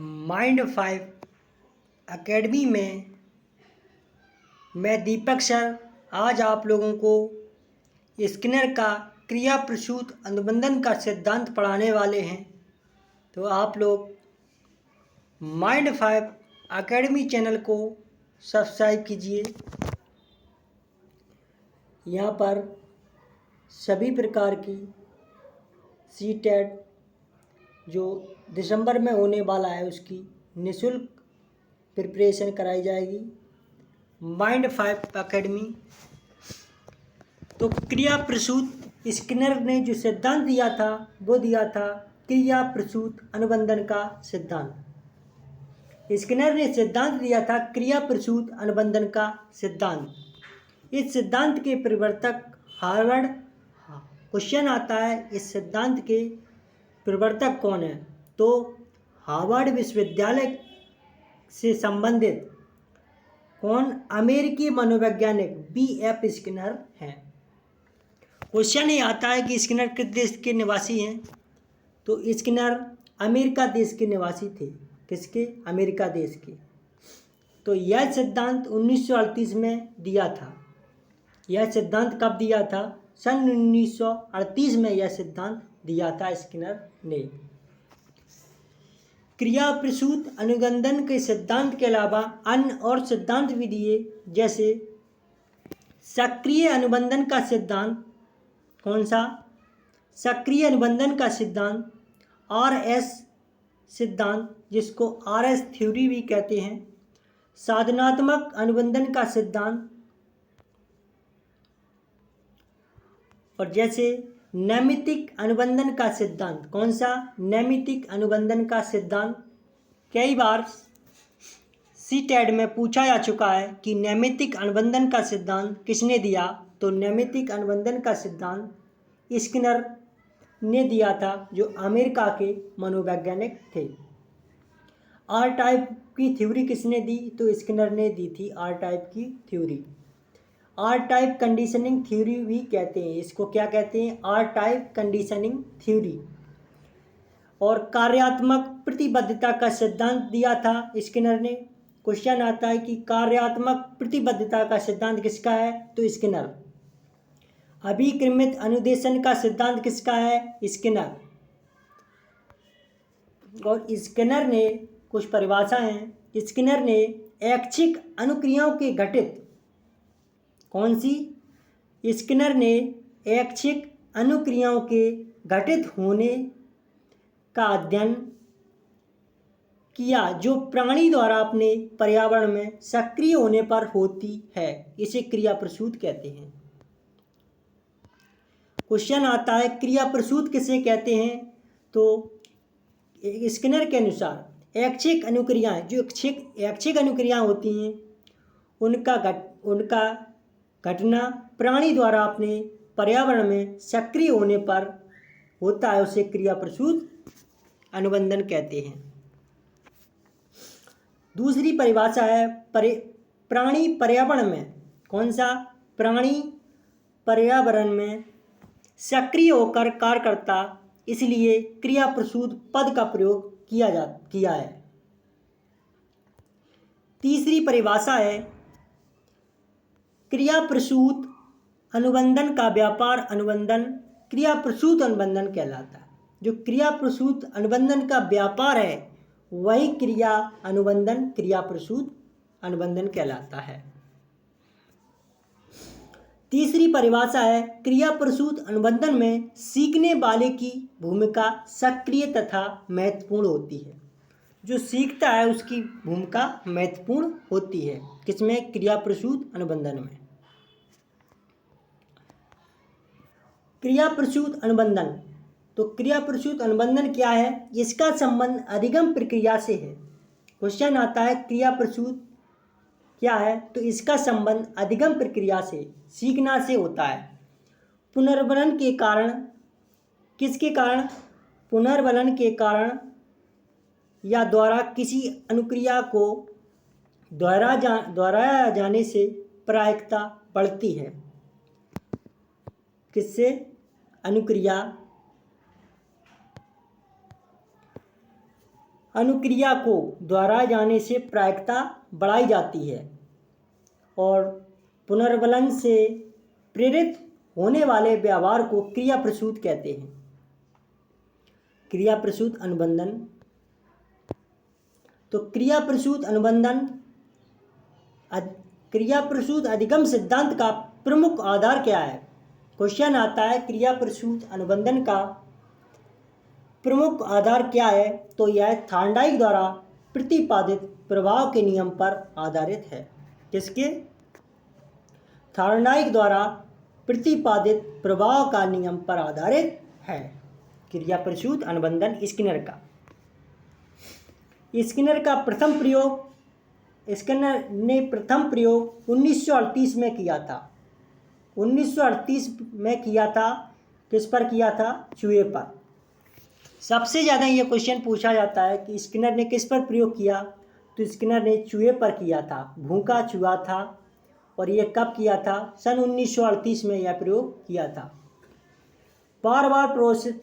Mind 5 academy में मैं दीपक sir आज आप लोगों को स्किनर का क्रिया प्रसूत अनुबंधन का सिद्धांत पढ़ाने वाले हैं। तो आप लोग माइंड 5 एकेडमी चैनल को सब्सक्राइब कीजिए। यहाँ पर सभी प्रकार की सीटेट जो दिसंबर में होने वाला है उसकी निःशुल्क प्रिपरेशन कराई जाएगी माइंड 5 एकेडमी। तो क्रिया प्रसूत स्किनर ने जो सिद्धांत दिया था वो दिया था क्रिया प्रसूत अनुबंधन का सिद्धांत। स्किनर ने सिद्धांत दिया था क्रिया प्रसूत अनुबंधन का सिद्धांत। इस सिद्धांत के प्रवर्तक हार्वर्ड क्वेश्चन आता है, इस सिद्धांत के प्रवर्तक कौन है? तो हार्वर्ड विश्वविद्यालय से संबंधित कौन? अमेरिकी मनोवैज्ञानिक B.F. स्किनर हैं। क्वेश्चन ये आता है कि स्किनर किस देश के निवासी हैं? तो स्किनर अमेरिका देश के निवासी थे। किसके? अमेरिका देश के। तो यह सिद्धांत 1938 में दिया था। यह सिद्धांत कब दिया था? सन 1938 में यह सिद्धांत दिया था स्किनर ने। क्रिया प्रसूत अनुबंधन के सिद्धांत के अलावा अन्य और सिद्धांत भी दिए, जैसे सक्रिय अनुबंधन का सिद्धांत। कौन सा? सक्रिय अनुबंधन का सिद्धांत, RS सिद्धांत, जिसको RS थ्योरी भी कहते हैं। साधनात्मक अनुबंधन का सिद्धांत, और जैसे नैमित्तिक अनुबंधन का सिद्धांत। कौन सा? नैमित्तिक अनुबंधन का सिद्धांत। कई बार सीटेट में पूछा जा चुका है कि नैमित्तिक अनुबंधन का सिद्धांत किसने दिया? तो नैमित्तिक अनुबंधन का सिद्धांत स्किनर ने दिया था, जो अमेरिका के मनोवैज्ञानिक थे। आर टाइप की थ्योरी किसने दी? तो स्किनर ने दी थी आर टाइप की theory. R type conditioning theory भी कहते हैं इसको। क्या कहते हैं? R type conditioning theory. और कार्यात्मक प्रतिबद्धता का सिद्धांत दिया था स्किनर ने। क्वेश्चन आता है कि कार्यात्मक प्रतिबद्धता का सिद्धांत किसका है? तो स्किनर। अभिक्रमित अनुदेशन का सिद्धांत किसका है? स्किनर। और स्किनर ने कुछ परिभाषा हैं। स्किनर ने ऐच्छिक अनुक्रियाओं के घटित। कौन सी? स्किनर ने ऐच्छिक अनुक्रियाओं के घटित होने का अध्ययन किया, जो प्राणी द्वारा अपने पर्यावरण में सक्रिय होने पर होती है। इसे क्रिया प्रसूत कहते हैं। क्वेश्चन आता है क्रिया प्रसूत किसे कहते हैं? तो स्किनर के अनुसार ऐच्छिक अनुक्रियाएं, जो ऐच्छिक अनुक्रियाएं होती हैं, उनका घटना प्राणी द्वारा अपने पर्यावरण में सक्रिय होने पर होता है, उसे क्रिया प्रसूत अनुबंधन कहते हैं। दूसरी परिभाषा है प्राणी पर्यावरण में। कौन सा? प्राणी पर्यावरण में सक्रिय होकर कार्य करता, इसलिए क्रिया प्रसूत पद का प्रयोग किया है। तीसरी परिभाषा है क्रिया प्रसूत अनुबंधन का व्यापार अनुबंधन क्रिया प्रसूत अनुबंधन कहलाता है। जो क्रिया प्रसूत अनुबंधन का व्यापार है वही क्रिया प्रसूत अनुबंधन कहलाता है। तीसरी परिभाषा है क्रिया प्रसूत अनुबंधन में सीखने वाले की भूमिका सक्रिय तथा महत्वपूर्ण होती है। जो सीखता है उसकी भूमिका महत्वपूर्ण होती है। किसमें? क्रिया प्रसूत अनुबंधन में। क्रिया प्रसूत अनुबंधन। तो क्रिया प्रसूत अनुबंधन क्या है? इसका संबंध अधिगम प्रक्रिया से है। क्वेश्चन आता है क्रिया प्रसूत क्या है? तो इसका संबंध अधिगम प्रक्रिया से, सीखना से होता है। पुनर्वलन के कारण। किसके कारण? पुनर्वलन के कारण या द्वारा किसी अनुक्रिया को दोहराया जाने से प्रायिकता बढ़ती है। किससे? अनुक्रिया अनुक्रिया को दोहराए जाने से प्रायिकता बढ़ाई जाती है और पुनर्बलन से प्रेरित होने वाले व्यवहार को क्रिया प्रसूत कहते हैं। क्रिया प्रसूत अनुबंधन। तो क्रिया प्रसूत अधिगम सिद्धांत का प्रमुख आधार क्या है? क्वेश्चन आता है क्रिया प्रसूत अनुबंधन का प्रमुख आधार क्या है? तो यह थॉर्नडाइक द्वारा प्रतिपादित प्रभाव के नियम पर आधारित है। किसके? थॉर्नडाइक द्वारा प्रतिपादित प्रभाव का नियम पर आधारित है क्रिया प्रसूत अनुबंधन। स्किनर ने प्रथम प्रयोग 1938 में किया था। 1938 में किया था। किस पर किया था? चूहे पर। सबसे ज़्यादा ये क्वेश्चन पूछा जाता है कि स्किनर ने किस पर प्रयोग किया? तो स्किनर ने चूहे पर किया था। भूखा चूहा था और ये कब किया था? सन 1938 में यह प्रयोग किया था। बार बार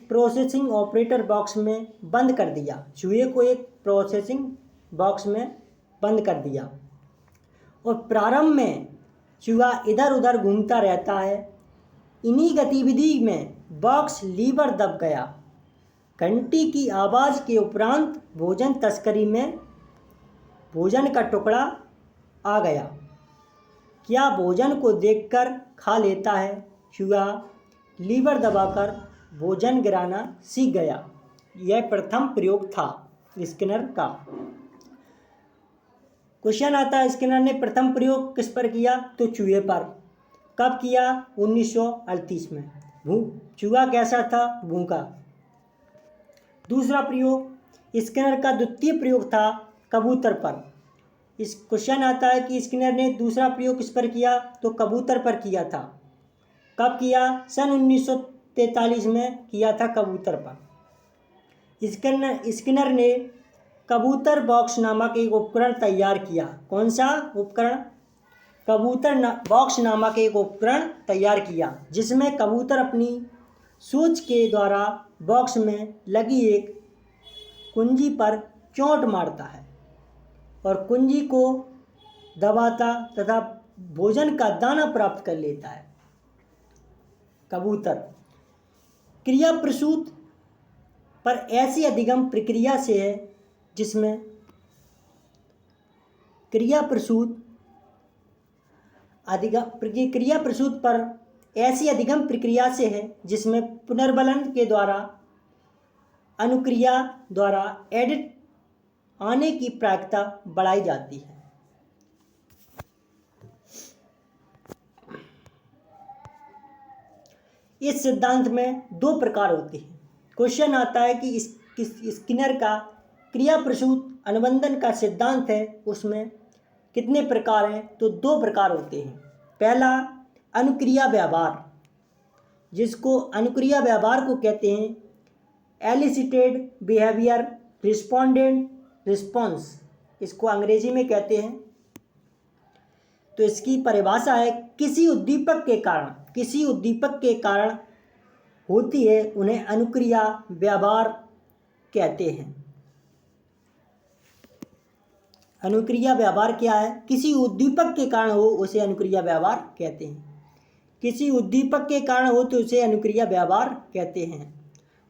प्रोसेसिंग ऑपरेटर बॉक्स में बंद कर दिया। चूहे को एक प्रोसेसिंग बॉक्स में बंद कर दिया और प्रारंभ में चूहा इधर उधर घूमता रहता है। इन्हीं गतिविधि में बॉक्स लीवर दब गया। घंटी की आवाज़ के उपरांत भोजन तस्करी में भोजन का टुकड़ा आ गया। क्या भोजन को देखकर खा लेता है? चूहा लीवर दबाकर भोजन गिराना सीख गया। यह प्रथम प्रयोग था स्किनर का। क्वेश्चन आता है स्किनर ने प्रथम प्रयोग किस पर किया? तो चूहे पर। कब किया? 1938 में। चूहा कैसा था? भूखा। दूसरा प्रयोग स्किनर का द्वितीय प्रयोग था कबूतर पर। इस क्वेश्चन आता है कि स्किनर ने दूसरा प्रयोग किस पर किया? तो कबूतर पर किया था। कब किया? सन 1943 में किया था कबूतर पर। स्किनर ने कबूतर बॉक्स नामक एक उपकरण तैयार किया। कौन सा उपकरण? कबूतर बॉक्स नामक एक उपकरण तैयार किया जिसमें कबूतर अपनी सूंड के द्वारा बॉक्स में लगी एक कुंजी पर चोंच मारता है और कुंजी को दबाता तथा भोजन का दाना प्राप्त कर लेता है। कबूतर क्रिया प्रसूत पर ऐसी अधिगम प्रक्रिया से है जिसमें क्रिया प्रसूत पर ऐसी अधिगम प्रक्रिया से है जिसमें पुनर्बलन के द्वारा अनुक्रिया द्वारा एडिट आने की प्रायिकता बढ़ाई जाती है। इस सिद्धांत में दो प्रकार होते हैं। क्वेश्चन आता है कि स्किनर का क्रिया प्रसूत अनुबंधन का सिद्धांत है उसमें कितने प्रकार हैं? तो दो प्रकार होते हैं। पहला अनुक्रिया व्यवहार, जिसको अनुक्रिया व्यवहार को कहते हैं एलिसिटेड बिहेवियर रिस्पोंडेंट रिस्पॉन्स, इसको अंग्रेजी में कहते हैं। तो इसकी परिभाषा है किसी उद्दीपक के कारण होती है उन्हें अनुक्रिया व्यवहार कहते हैं। अनुक्रिया व्यवहार क्या है? किसी उद्दीपक के कारण हो उसे अनुक्रिया व्यवहार कहते हैं। किसी उद्दीपक के कारण हो तो उसे अनुक्रिया व्यवहार कहते हैं।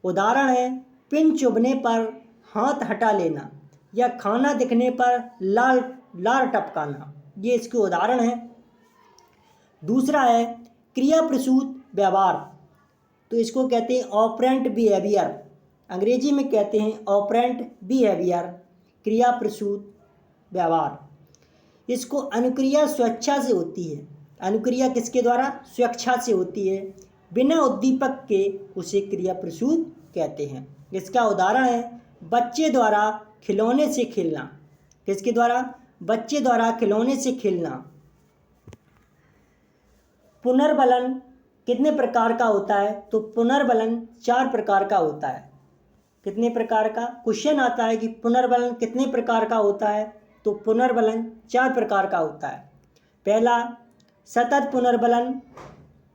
उदाहरण है पिन चुभने पर हाथ हटा लेना या खाना दिखने पर लार टपकाना, ये इसके उदाहरण हैं। दूसरा है क्रिया प्रसूत व्यवहार, तो इसको कहते हैं ऑपरेंट बिहेवियर, अंग्रेजी में कहते हैं ऑपरेंट बिहेवियर, क्रिया प्रसूत व्यवहार। इसको अनुक्रिया स्वेच्छा से होती है। अनुक्रिया किसके द्वारा? स्वेच्छा से होती है, बिना उद्दीपक के उसे क्रिया प्रसूत कहते हैं। इसका उदाहरण है बच्चे द्वारा खिलौने से खेलना। किसके द्वारा? बच्चे द्वारा खिलौने से खेलना। पुनर्बलन कितने प्रकार का होता है? तो पुनर्बलन 4 प्रकार का होता है। कितने प्रकार का? क्वेश्चन आता है कि पुनर्बलन कितने प्रकार का होता है? तो पुनर्बलन 4 प्रकार का होता है। पहला सतत पुनर्बलन,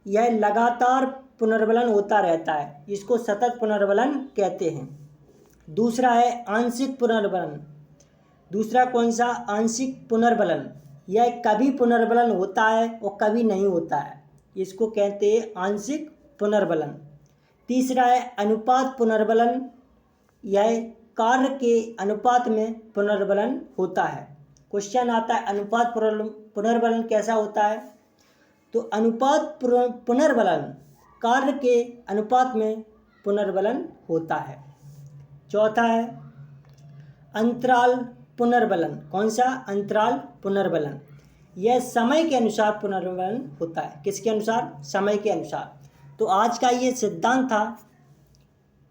यह लगातार पुनर्बलन होता रहता है, इसको सतत पुनर्बलन कहते हैं। दूसरा है आंशिक पुनर्बलन। दूसरा कौन सा? आंशिक पुनर्बलन। यह कभी पुनर्बलन होता है और कभी नहीं होता है, इसको कहते हैं आंशिक पुनर्बलन। तीसरा है अनुपात पुनर्बलन। यह कार्य के अनुपात में पुनर्बलन होता है। क्वेश्चन आता है अनुपात पुनर्बलन कैसा होता है? तो अनुपात पुनर्बलन कार्य के अनुपात में पुनर्बलन होता है। चौथा है अंतराल पुनर्बलन। कौन सा? अंतराल पुनर्बलन। यह समय के अनुसार पुनर्बलन होता है। किसके अनुसार? समय के अनुसार। तो आज का ये सिद्धांत था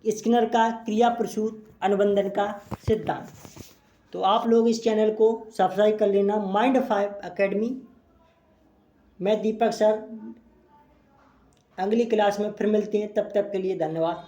स्किनर का क्रिया प्रसूत अनुबंधन का सिद्धांत। तो आप लोग इस चैनल को सब्सक्राइब कर लेना, माइंड 5 एकेडमी। मैं दीपक सर, अगली क्लास में फिर मिलते हैं, तब तक के लिए धन्यवाद।